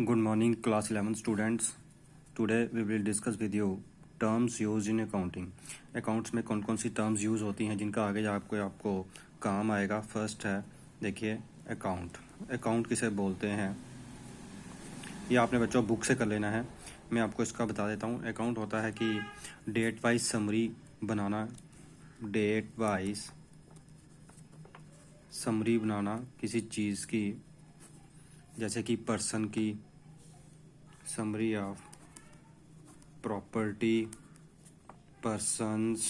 Good morning, class 11 students. Today we will discuss with you terms used in accounting. Accounts में कौन कौन सी terms use होती हैं जिनका आगे आपको काम आएगा. फर्स्ट है, देखिए, अकाउंट. अकाउंट किसे बोलते हैं ये आपने बच्चों बुक से कर लेना है. मैं आपको इसका बता देता हूँ. अकाउंट होता है कि डेट वाइज समरी बनाना, डेट वाइज समरी बनाना किसी चीज़ की, जैसे कि पर्सन की समरी ऑफ प्रॉपर्टी, पर्सन्स,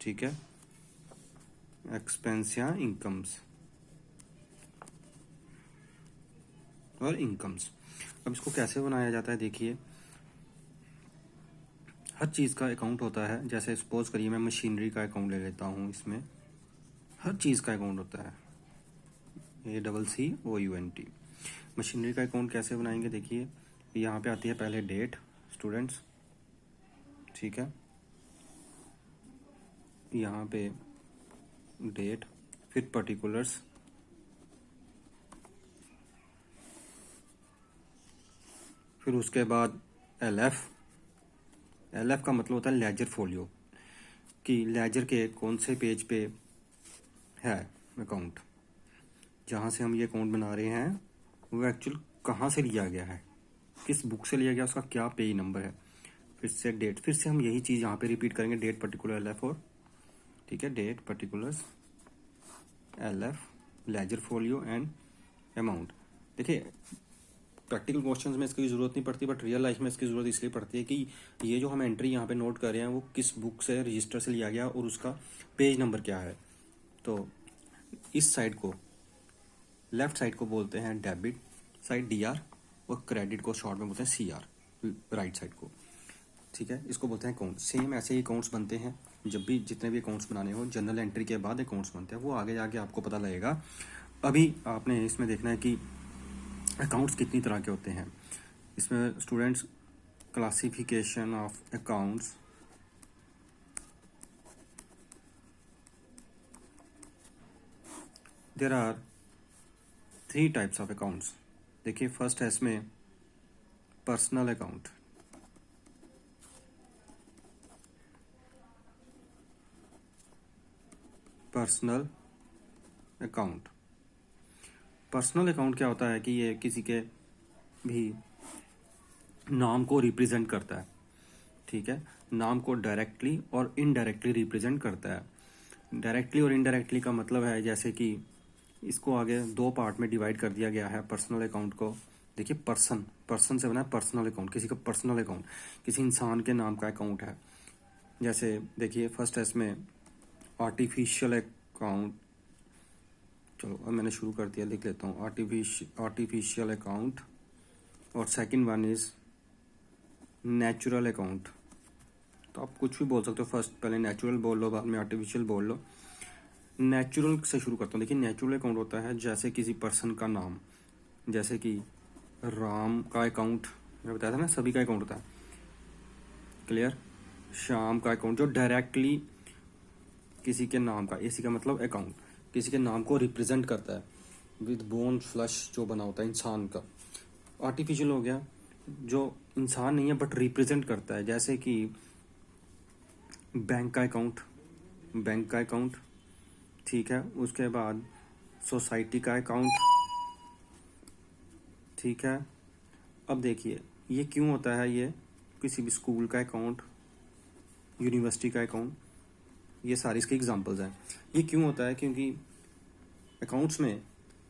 ठीक है, एक्सपेंस या इनकम्स और इनकम्स. अब इसको कैसे बनाया जाता है, देखिए, हर चीज़ का अकाउंट होता है. जैसे सपोज करिए मैं मशीनरी का अकाउंट ले लेता हूँ. इसमें हर चीज़ का अकाउंट होता है, ACCOUNT. मशीनरी का अकाउंट कैसे बनाएंगे, देखिए, यहाँ पे आती है पहले डेट स्टूडेंट्स, ठीक है, यहाँ पे डेट, फिर पर्टिकुलर्स, फिर उसके बाद LF. LF का मतलब होता है लेजर फोलियो, कि लेजर के कौन से पेज पे है अकाउंट, जहाँ से हम ये अकाउंट बना रहे हैं वो एक्चुअल कहाँ से लिया गया है, किस बुक से लिया गया, उसका क्या पेज नंबर है. फिर से डेट, फिर से हम यही चीज़ यहाँ पे रिपीट करेंगे, डेट पर्टिकुलर LF और, ठीक है, date particulars LF, ledger folio and amount. देखिए, प्रैक्टिकल क्वेश्चंस में इसकी ज़रूरत नहीं पड़ती, बट रियल लाइफ में इसकी ज़रूरत इसलिए पड़ती है कि ये जो हम एंट्री यहाँ पे नोट कर रहे हैं वो किस बुक से, रजिस्टर से लिया गया और उसका पेज नंबर क्या है. तो इस साइड को, लेफ्ट साइड को बोलते हैं डेबिट साइड DR, और क्रेडिट को शॉर्ट में बोलते हैं CR, राइट साइड को, ठीक है. इसको बोलते हैं अकाउंट. सेम ऐसे ही अकाउंट्स बनते हैं. जब भी जितने भी अकाउंट्स बनाने हो, जनरल एंट्री के बाद अकाउंट्स बनते हैं, वो आगे जाके आपको पता लगेगा. अभी आपने इसमें देखना है कि अकाउंट्स कितनी तरह के होते हैं. इसमें students, classification of accounts, there are 3 types of accounts. देखिए, फर्स्ट है इसमें personal account. Personal account. Personal account क्या होता है कि ये किसी के भी नाम को रिप्रेजेंट करता है, ठीक है, नाम को डायरेक्टली और इनडायरेक्टली रिप्रेजेंट करता है. डायरेक्टली और इनडायरेक्टली का मतलब है, जैसे कि इसको आगे 2 पार्ट में डिवाइड कर दिया गया है पर्सनल अकाउंट को. देखिए, पर्सन से बना है पर्सनल अकाउंट, किसी का पर्सनल अकाउंट, किसी इंसान के नाम का अकाउंट है. जैसे देखिए, फर्स्ट है इसमें आर्टिफिशियल अकाउंट. चलो, अब मैंने शुरू कर दिया, लिख लेता हूँ, आर्टिफिशियल अकाउंट. और second one is natural account. तो आप कुछ भी बोल सकते हो, फर्स्ट पहले नेचुरल बोल लो, बाद में आर्टिफिशियल बोल लो. नेचुरल से शुरू करता हूँ. देखिए, नेचुरल अकाउंट होता है जैसे किसी पर्सन का नाम, जैसे कि राम का अकाउंट, मैंने बताया था ना, सभी का अकाउंट होता है, क्लियर. श्याम का अकाउंट जो डायरेक्टली किसी के नाम का, इसी का मतलब अकाउंट, किसी के नाम को रिप्रेजेंट करता है, विद बोन फ्लश जो बना होता है इंसान का. आर्टिफिशियल हो गया जो इंसान नहीं है बट रिप्रेजेंट करता है, जैसे कि बैंक का अकाउंट, ठीक है. उसके बाद सोसाइटी का अकाउंट, ठीक है. अब देखिए, ये क्यों होता है, ये किसी भी स्कूल का अकाउंट, यूनिवर्सिटी का अकाउंट, ये सारी इसके एग्जांपल्स हैं. ये क्यों होता है, क्योंकि अकाउंट्स में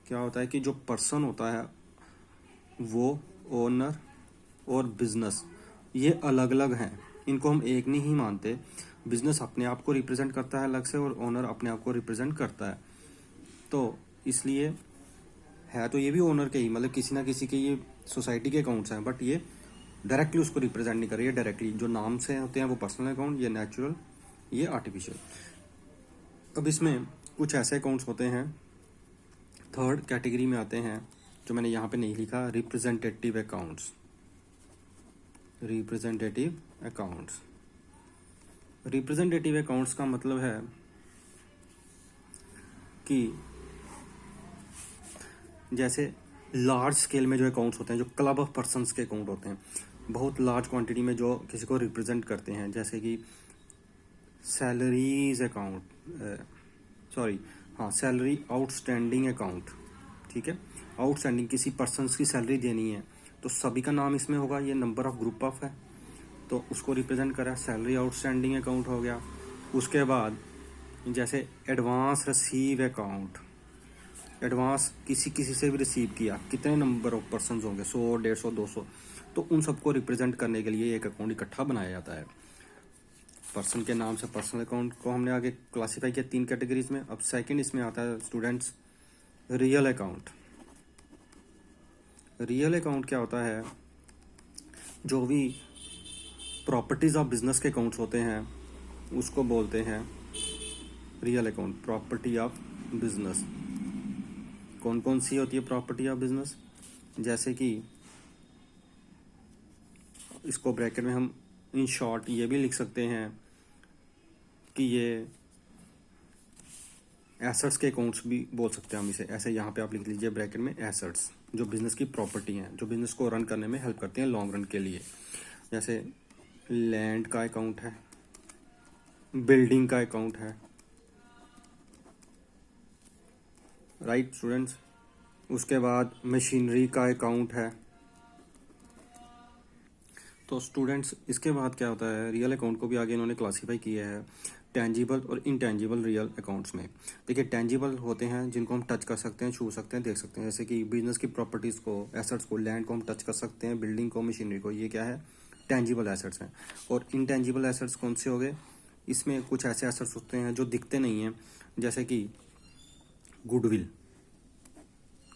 क्या होता है कि जो पर्सन होता है वो, ओनर और बिजनेस, ये अलग अलग हैं, इनको हम एक नहीं ही मानते. बिजनेस अपने आप को रिप्रेजेंट करता है अलग से, और ओनर अपने आप को रिप्रेजेंट करता है. तो इसलिए है तो ये भी ओनर के ही, मतलब किसी ना किसी के ये सोसाइटी के अकाउंट्स हैं, बट ये डायरेक्टली उसको रिप्रेजेंट नहीं कर रही है. डायरेक्टली जो नाम से होते हैं वो पर्सनल अकाउंट, ये नेचुरल, ये आर्टिफिशियल. अब इसमें कुछ ऐसे अकाउंट्स होते हैं, थर्ड कैटेगरी में आते हैं, जो मैंने यहाँ पे नहीं लिखा, representative accounts. Representative accounts. Representative accounts का मतलब है कि जैसे लार्ज स्केल में जो अकाउंट्स होते हैं, जो क्लब ऑफ पर्सनस के अकाउंट होते हैं, बहुत लार्ज क्वांटिटी में जो किसी को रिप्रेजेंट करते हैं, जैसे कि सैलरीज अकाउंट, सॉरी हाँ, सैलरी आउटस्टैंडिंग अकाउंट, ठीक है। आउटस्टैंडिंग किसी पर्सनस की सैलरी देनी है तो सभी का नाम इसमें होगा, ये नंबर ऑफ ग्रुप ऑफ है तो उसको रिप्रेजेंट करा, सैलरी आउटस्टैंडिंग अकाउंट हो गया। उसके बाद जैसे एडवांस रिसीव अकाउंट, एडवांस किसी से भी रिसीव किया, कितने नंबर ऑफ पर्सन होंगे, 100, 150, 200, तो उन सबको रिप्रेजेंट करने के लिए एक अकाउंट इकट्ठा बनाया जाता है। पर्सन के नाम से पर्सनल अकाउंट को हमने आगे क्लासीफाई किया 3 कैटेगरीज में। अब सेकंड इसमें आता है students real account. Real account क्या होता है, जो भी प्रॉपर्टीज ऑफ बिजनेस के अकाउंट्स होते हैं उसको बोलते हैं real account. Property of business कौन कौन सी होती है प्रॉपर्टी ऑफ बिजनेस, जैसे कि इसको ब्रैकेट में हम इन शॉर्ट ये भी लिख सकते हैं कि ये एसेट्स के अकाउंट्स भी बोल सकते हैं हम इसे, ऐसे यहाँ पे आप लिख लीजिए ब्रैकेट में एसेट्स, जो बिजनेस की प्रॉपर्टी हैं, जो बिजनेस को रन करने में हेल्प करती हैं लॉन्ग रन के लिए। जैसे लैंड का अकाउंट है, बिल्डिंग का अकाउंट है, राइट स्टूडेंट्स। उसके बाद मशीनरी का अकाउंट है। तो स्टूडेंट्स इसके बाद क्या होता है, रियल अकाउंट को भी आगे इन्होंने क्लासीफाई किया है टेंजिबल और इनटेंजिबल रियल अकाउंट्स में। देखिए टेंजिबल होते हैं जिनको हम टच कर सकते हैं, छू सकते हैं, देख सकते हैं, जैसे कि बिजनेस की प्रॉपर्टीज़ को, एसेट्स को, लैंड को हम टच कर सकते हैं, बिल्डिंग को, मशीनरी को, ये क्या है टेंजिबल एसेट्स हैं। और इनटेंजिबल एसेट्स कौन से हो गए, इसमें कुछ ऐसे एसेट्स होते हैं जो दिखते नहीं हैं, जैसे कि गुडविल,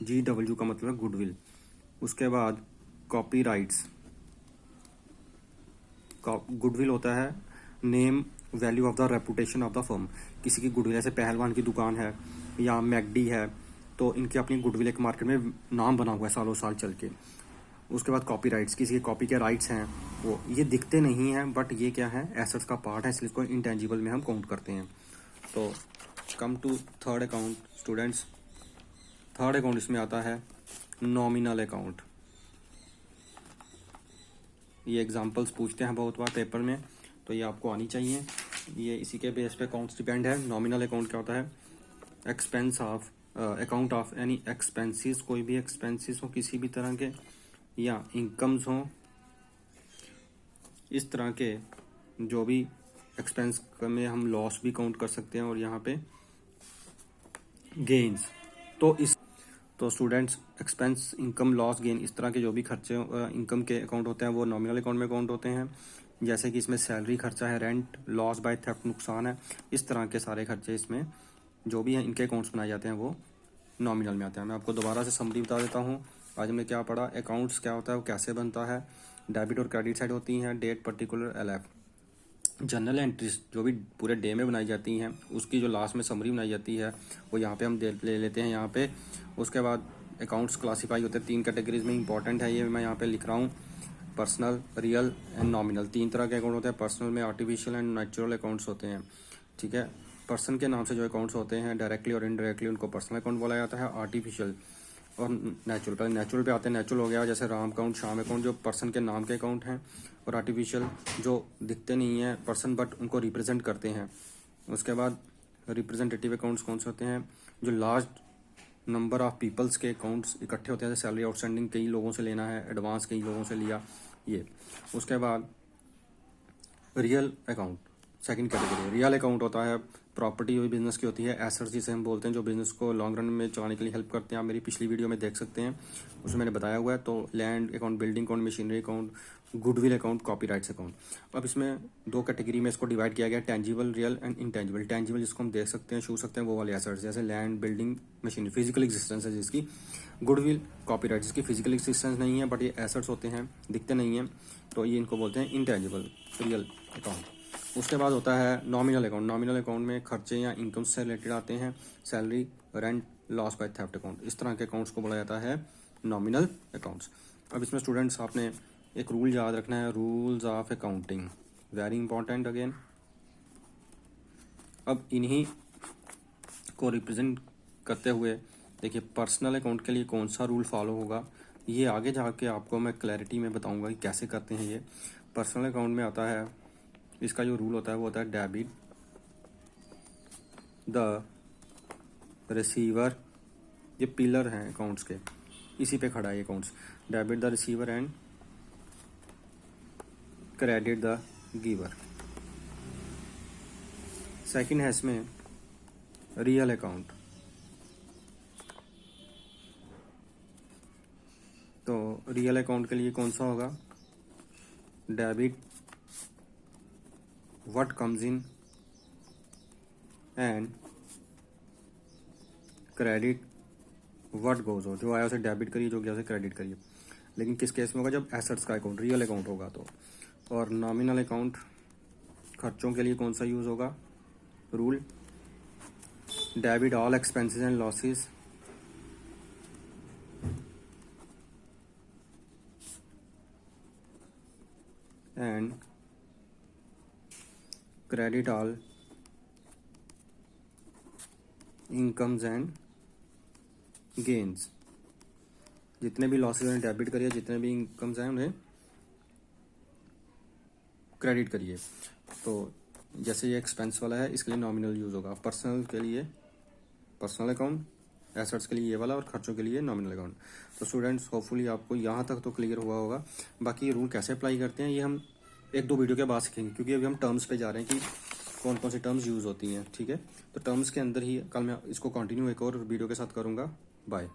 GW का मतलब है गुडविल। उसके बाद कॉपी राइट्स, गुडविल होता है name value of the reputation of the firm. किसी की गुडविल, जैसे पहलवान की दुकान है या मैकडी है, तो इनकी अपनी गुडविल एक मार्केट में नाम बना हुआ है सालों साल चल के। उसके बाद कॉपी राइट्स, किसी के कॉपी के राइट्स हैं, वो ये दिखते नहीं हैं बट ये क्या है एसेट्स का पार्ट है, इसलिए इसको इंटेंजिबल में हम काउंट करते हैं। तो come to third account students, third account इसमें आता है नॉमिनल अकाउंट। ये एग्जांपल्स पूछते हैं बहुत बार पेपर में, तो ये आपको आनी चाहिए, ये इसी के बेस पे अकाउंट्स डिपेंड है। नॉमिनल अकाउंट क्या होता है, expense of account of any expenses, कोई भी एक्सपेंसेस हो किसी भी तरह के, या इनकम्स हो, इस तरह के जो भी एक्सपेंस में हम लॉस भी काउंट कर सकते हैं, और यहाँ पे गेन्स। तो students expense, income, loss, gain, इस तरह के जो भी खर्चे इनकम के अकाउंट होते हैं वो नॉमिनल अकाउंट में काउंट होते हैं। जैसे कि इसमें सैलरी खर्चा है, रेंट, लॉस बाय थेफ्ट नुकसान है, इस तरह के सारे खर्चे इसमें जो भी हैं इनके अकाउंट्स बनाए जाते हैं वो नॉमिनल में आते हैं। मैं आपको दोबारा से समरी बता देता हूँ। आज हमने क्या पढ़ा, अकाउंट्स क्या होता है, वो कैसे बनता है, डेबिट और क्रेडिट साइड होती हैं, date, particular, LF, journal entries जो भी पूरे डे में बनाई जाती हैं, उसकी जो लास्ट में समरी बनाई जाती है वो यहाँ पे हम ले लेते हैं यहाँ पे। उसके बाद अकाउंट्स क्लासीफाई होते हैं 3 कैटेगरीज में, इंपॉर्टेंट है ये मैं यहाँ पे लिख रहा हूँ, पर्सनल, रियल एंड नॉमिनल। 3 तरह के अकाउंट होते हैं, पर्सनल में आर्टिफिशियल एंड नेचुरल अकाउंट्स होते हैं, ठीक है। पर्सन के नाम से जो अकाउंट्स होते हैं डायरेक्टली और इनडायरेक्टली उनको पर्सनल अकाउंट बोला जाता है। आर्टिफिशियल और नेचुरल, पहले नेचुरल पे आते हैं, नेचुरल हो गया जैसे राम अकाउंट, श्याम अकाउंट, जो पर्सन के नाम के अकाउंट हैं, और आर्टिफिशियल जो दिखते नहीं हैं पर्सन बट उनको रिप्रेजेंट करते हैं। उसके बाद रिप्रेजेंटेटिव अकाउंट्स कौन से होते हैं, जो लार्ज नंबर ऑफ पीपल्स के अकाउंट्स इकट्ठे होते हैं, जैसे सैलरी आउटस्टैंडिंग कई लोगों से लेना है, एडवांस कई लोगों से लिया, ये। उसके बाद real account, second category. Real account होता है प्रॉपर्टी हुई बिजनेस की होती है, एसेट्स जिसे हम बोलते हैं, जो बिजनेस को लॉन्ग रन में चलाने के लिए हेल्प करते हैं। आप मेरी पिछली वीडियो में देख सकते हैं, उसमें मैंने बताया हुआ है। तो land account, building account, machinery account, goodwill account, copyrights account. अब इसमें 2 कैटेगरी में इसको डिवाइड किया गया, tangible, real and intangible. Tangible जिसको हम देख सकते हैं, छू सकते हैं, वो वाले एसेट्स, जैसे land, building, machinery, physical existence है जिसकी। गुडविल, कॉपीराइट जिसकी फिजिकल एग्जिस्टेंस नहीं है बट ये एसेट्स होते हैं, दिखते नहीं हैं, तो ये इनको बोलते हैं इनटेंजिबल रियल अकाउंट। उसके बाद होता है नॉमिनल अकाउंट। नॉमिनल अकाउंट में खर्चे या इनकम से रिलेटेड आते हैं, salary, rent, loss by theft account, इस तरह के अकाउंट्स को बोला जाता है नॉमिनल अकाउंट्स। अब इसमें स्टूडेंट्स आपने एक रूल याद रखना है, rules of accounting, very important again. अब इन्हीं को रिप्रेजेंट करते हुए देखिए पर्सनल अकाउंट के लिए कौन सा रूल फॉलो होगा ये आगे जाके आपको मैं क्लैरिटी में बताऊंगा कि कैसे करते हैं ये। पर्सनल अकाउंट में आता है, इसका जो रूल होता है वो होता है डेबिट द रिसीवर। ये पिलर हैं अकाउंट्स के, इसी पे खड़ा है accounts. Debit the receiver and credit the giver. Second है इसमें रियल अकाउंट। तो रियल अकाउंट के लिए कौन सा होगा? Debit what comes in and credit what goes out. जो आया उसे डेबिट करिए, जो गया उसे क्रेडिट करिए। लेकिन किस केस में होगा? जब एसेट्स का अकाउंट रियल अकाउंट होगा तो। और नॉमिनल अकाउंट खर्चों के लिए कौन सा यूज होगा rule? Debit all expenses and losses and credit all incomes and gains. जितने भी लॉसेस उन्हें डेबिट करिए, जितने भी इनकम्स हैं उन्हें क्रेडिट करिए। तो जैसे ये एक्सपेंस वाला है इसके लिए नॉमिनल यूज होगा। पर्सनल के लिए पर्सनल अकाउंट, एसेट्स के लिए ये वाला और खर्चों के लिए नॉमिनल अकाउंट। तो स्टूडेंट्स होपफुली आपको यहाँ तक तो क्लियर हुआ होगा। बाकी ये रूल कैसे अप्लाई करते हैं ये हम एक दो वीडियो के बाद सीखेंगे, क्योंकि अभी हम टर्म्स पे जा रहे हैं कि कौन कौन सी टर्म्स यूज होती हैं। ठीक है, तो टर्म्स के अंदर ही कल मैं इसको कंटिन्यू एक और वीडियो के साथ करूँगा। बाय।